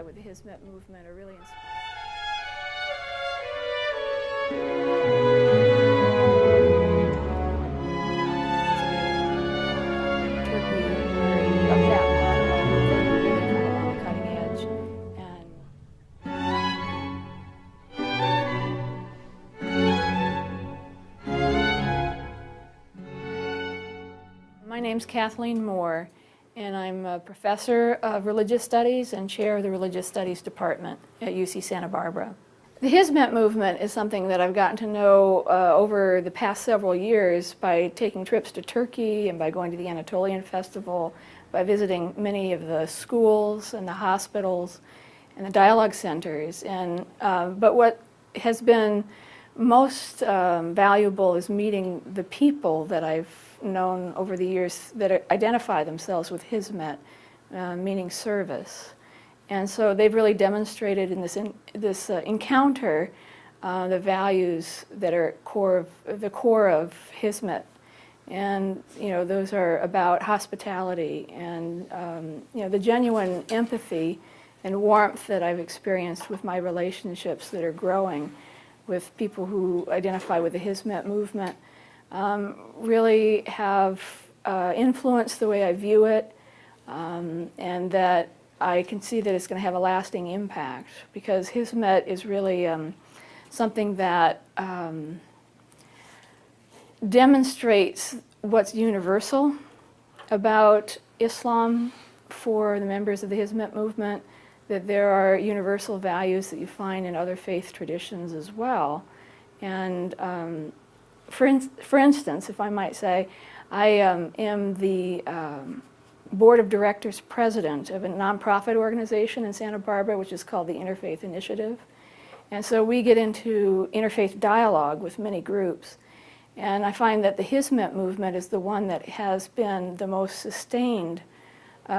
with the Hizmet movement are really inspired. My name's Kathleen Moore, and I'm a professor of religious studies and chair of the religious studies department at UC Santa Barbara. The Hizmet movement is something that I've gotten to know over the past several years by taking trips to Turkey and by going to the Anatolian Festival, by visiting many of the schools and the hospitals and the dialogue centers. But what has been most valuable is meeting the people that I've known over the years that identify themselves with Hizmet, meaning service. And so they've really demonstrated in this encounter the values that are the core of Hizmet. And those are about hospitality and the genuine empathy and warmth that I've experienced with my relationships that are growing with people who identify with the Hizmet movement really have influenced the way I view it, and that I can see that it's going to have a lasting impact, because Hizmet is really something that demonstrates what's universal about Islam for the members of the Hizmet movement, that there are universal values that you find in other faith traditions as well. And for instance, if I might say, I am the board of directors president of a nonprofit organization in Santa Barbara, which is called the Interfaith Initiative. And so we get into interfaith dialogue with many groups. And I find that the Hizmet movement is the one that has been the most sustained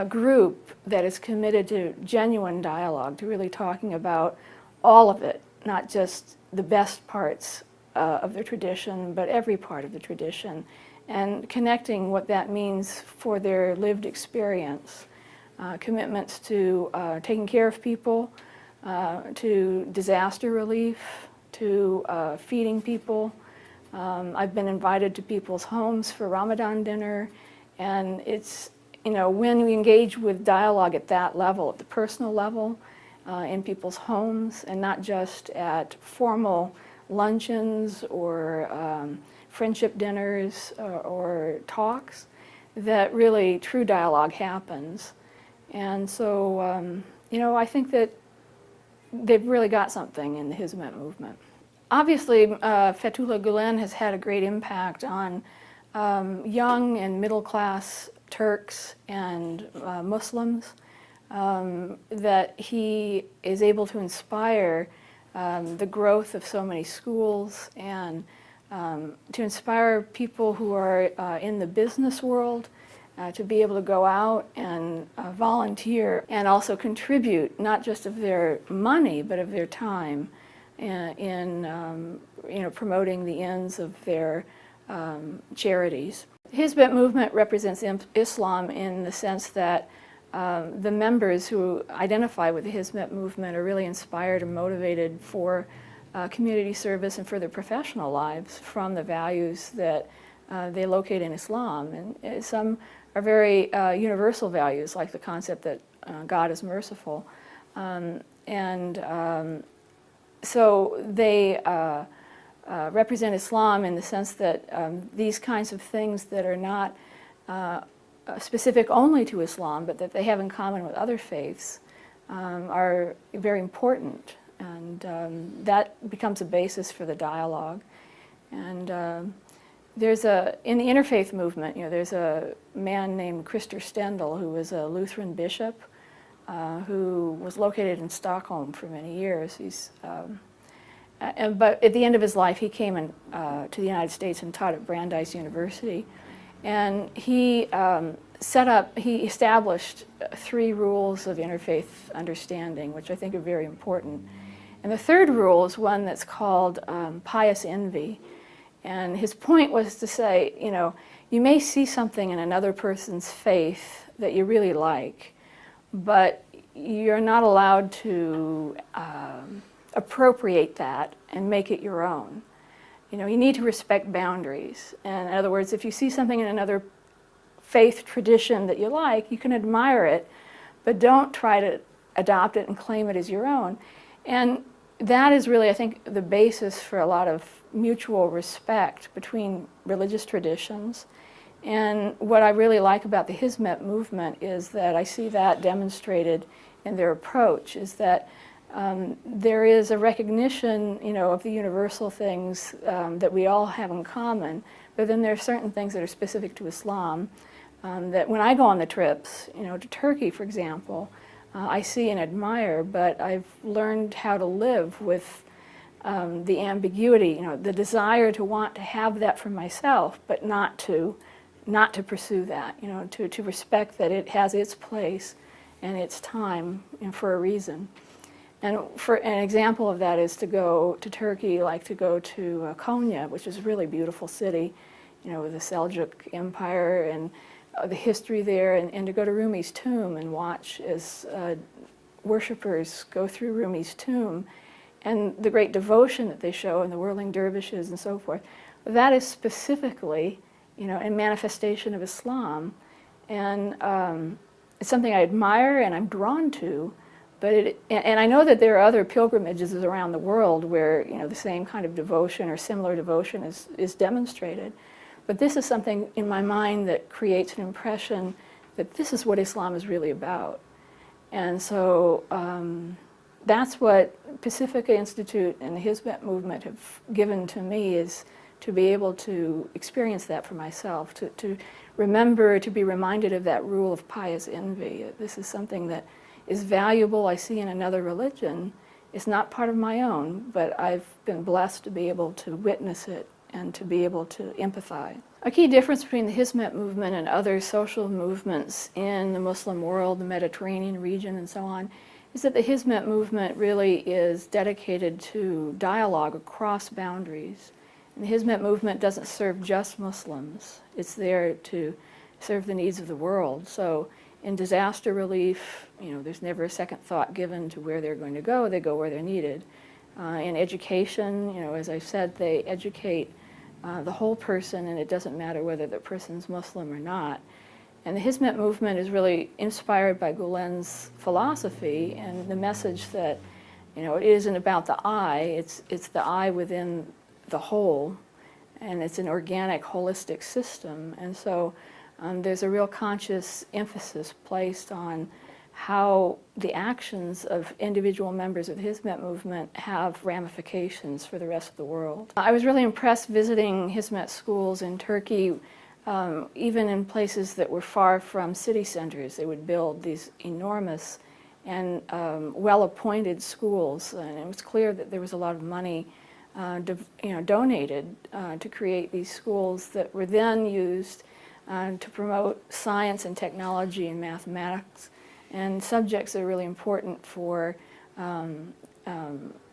group that is committed to genuine dialogue, to really talking about all of it, not just the best parts of the tradition, but every part of the tradition, and connecting what that means for their lived experience. Commitments to taking care of people, to disaster relief, to feeding people. I've been invited to people's homes for Ramadan dinner, and it's, when we engage with dialogue at that level, at the personal level, in people's homes, and not just at formal luncheons or friendship dinners or talks, that really true dialogue happens. And so, I think that they've really got something in the Hizmet movement. Obviously, Fethullah Gulen has had a great impact on young and middle-class Turks and Muslims, that he is able to inspire the growth of so many schools, and to inspire people who are in the business world to be able to go out and volunteer and also contribute, not just of their money, but of their time in promoting the ends of their charities. The Hizmet movement represents Islam in the sense that the members who identify with the Hizmet movement are really inspired and motivated for community service and for their professional lives from the values that they locate in Islam. And some are very universal values, like the concept that God is merciful. So they represent Islam in the sense that these kinds of things that are not specific only to Islam, but that they have in common with other faiths, are very important. And that becomes a basis for the dialogue. And in the interfaith movement, there's a man named Christer Stendal, who was a Lutheran bishop, who was located in Stockholm for many years. But at the end of his life, he came to the United States and taught at Brandeis University. And he established 3 rules of interfaith understanding, which I think are very important. And the third rule is one that's called pious envy. And his point was to say, you may see something in another person's faith that you really like, but you're not allowed to appropriate that and make it your own. You know, you need to respect boundaries. And in other words, if you see something in another faith tradition that you like, you can admire it, but don't try to adopt it and claim it as your own. And that is really, I think, the basis for a lot of mutual respect between religious traditions. And what I really like about the Hizmet movement is that I see that demonstrated in their approach, is that there is a recognition, you know, of the universal things that we all have in common, but then there are certain things that are specific to Islam that when I go on the trips, you know, to Turkey, for example, I see and admire, but I've learned how to live with the ambiguity, you know, the desire to want to have that for myself, but not to pursue that, you know, to respect that it has its place and its time, you know, for a reason. And for an example of that is to go to Turkey, like to go to Konya, which is a really beautiful city, you know, with the Seljuk Empire and the history there, and to go to Rumi's tomb and watch as worshippers go through Rumi's tomb and the great devotion that they show and the whirling dervishes and so forth. That is specifically, you know, a manifestation of Islam, and it's something I admire and I'm drawn to. But and I know that there are other pilgrimages around the world where, you know, the same kind of devotion or similar devotion is demonstrated. But this is something in my mind that creates an impression that this is what Islam is really about. And so that's what Pacifica Institute and the Hizmet movement have given to me, is to be able to experience that for myself, to remember, to be reminded of that rule of pious envy. This is something that is valuable, I see in another religion. It's not part of my own, but I've been blessed to be able to witness it and to be able to empathize. A key difference between the Hizmet movement and other social movements in the Muslim world, the Mediterranean region and so on, is that the Hizmet movement really is dedicated to dialogue across boundaries. And the Hizmet movement doesn't serve just Muslims. It's there to serve the needs of the world. So in disaster relief, you know, there's never a second thought given to where they're going to go. They go where they're needed. In education, you know, as I said, they educate the whole person, and it doesn't matter whether the person's Muslim or not. And the Hizmet movement is really inspired by Gulen's philosophy and the message that, you know, it isn't about the I, it's the I within the whole, and it's an organic, holistic system. And so there's a real conscious emphasis placed on how the actions of individual members of the Hizmet movement have ramifications for the rest of the world. I was really impressed visiting Hizmet schools in Turkey, even in places that were far from city centers. They would build these enormous and well-appointed schools, and it was clear that there was a lot of money donated to create these schools that were then used to promote science and technology and mathematics, and subjects that are really important for an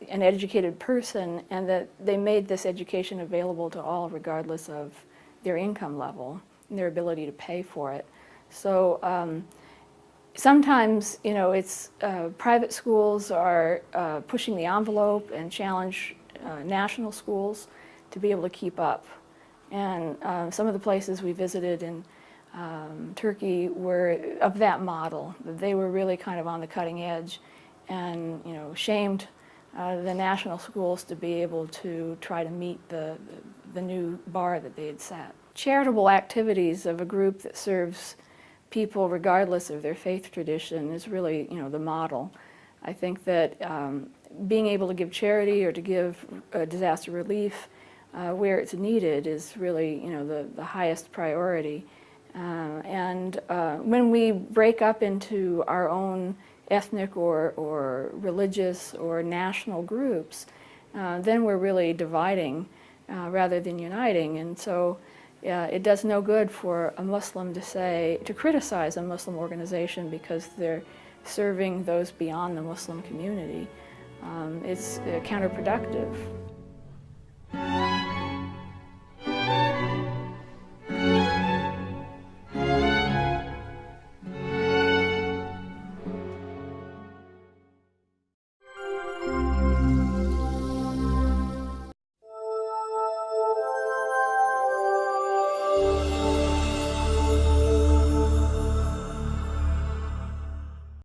educated person, and that they made this education available to all regardless of their income level and their ability to pay for it. So sometimes, you know, it's private schools are pushing the envelope and challenge national schools to be able to keep up. And some of the places we visited in Turkey were of that model. They were really kind of on the cutting edge, and, you know, shamed the national schools to be able to try to meet the new bar that they had set. Charitable activities of a group that serves people regardless of their faith tradition is really, you know, the model. I think that being able to give charity or to give disaster relief where it's needed is really, you know, the highest priority. And when we break up into our own ethnic or religious or national groups, then we're really dividing rather than uniting. And so it does no good for a Muslim to criticize a Muslim organization because they're serving those beyond the Muslim community. It's counterproductive.